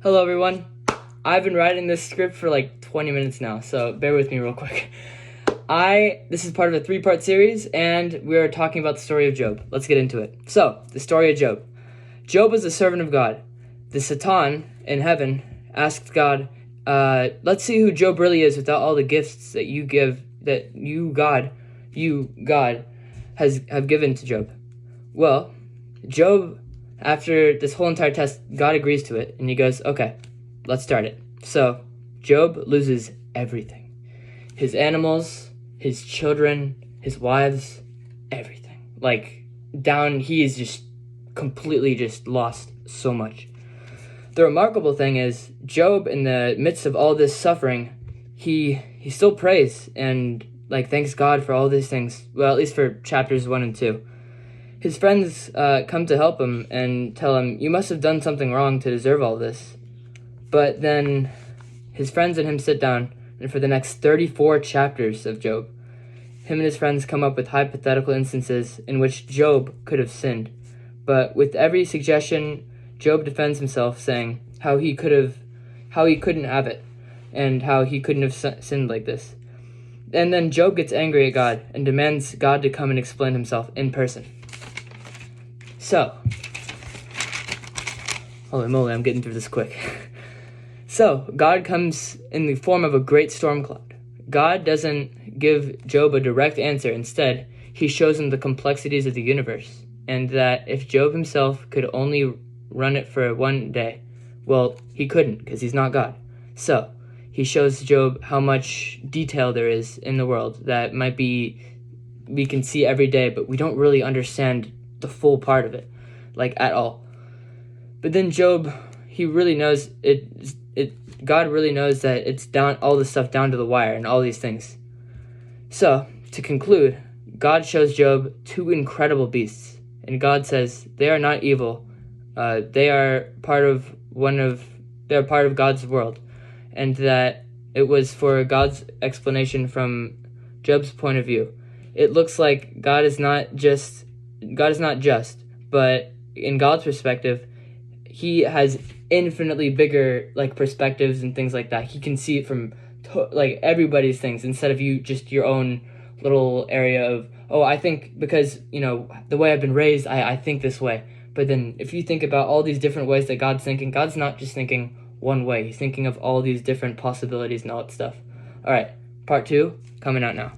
Hello, everyone. I've been writing this script for like 20 minutes now, so bear with me real quick. This is part of a 3-part series, and we're talking about the story of Job. Let's get into it. So, the story of Job. Job was a servant of God. The Satan in heaven asked God, let's see who Job really is without all the gifts that you give, that you, God, have given to Job. Well, Job, after this whole entire test, God agrees to it, and he goes, okay, let's start it. So, Job loses everything. His animals, his children, his wives, everything. He is just completely just lost so much. The remarkable thing is, Job, in the midst of all this suffering, he still prays and thanks God for all these things. Well, at least for chapters 1 and 2. His friends come to help him and tell him, you must have done something wrong to deserve all this. But then his friends and him sit down, and for the next 34 chapters of Job, him and his friends come up with hypothetical instances in which Job could have sinned. But with every suggestion, Job defends himself, saying how he couldn't have it, and how he couldn't have sinned like this. And then Job gets angry at God and demands God to come and explain himself in person. So, holy moly, I'm getting through this quick. So, God comes in the form of a great storm cloud. God doesn't give Job a direct answer. Instead, he shows him the complexities of the universe, and that if Job himself could only run it for one day, well, he couldn't, because he's not God. So, he shows Job how much detail there is in the world that we can see every day, but we don't really understand the full part of it, at all. But then Job, he really knows God really knows that it's down, all this stuff down to the wire and all these things. So, to conclude, God shows Job 2 incredible beasts, and God says they are not evil. They are part of God's world, and that it was for God's explanation from Job's point of view. It looks like God is not just, but in God's perspective, he has infinitely bigger perspectives and things like that. He can see it from everybody's things instead of your own little area of, I think because the way I've been raised, I think this way. But then if you think about all these different ways that God's thinking, God's not just thinking one way. He's thinking of all these different possibilities and all that stuff. All right, part 2 coming out now.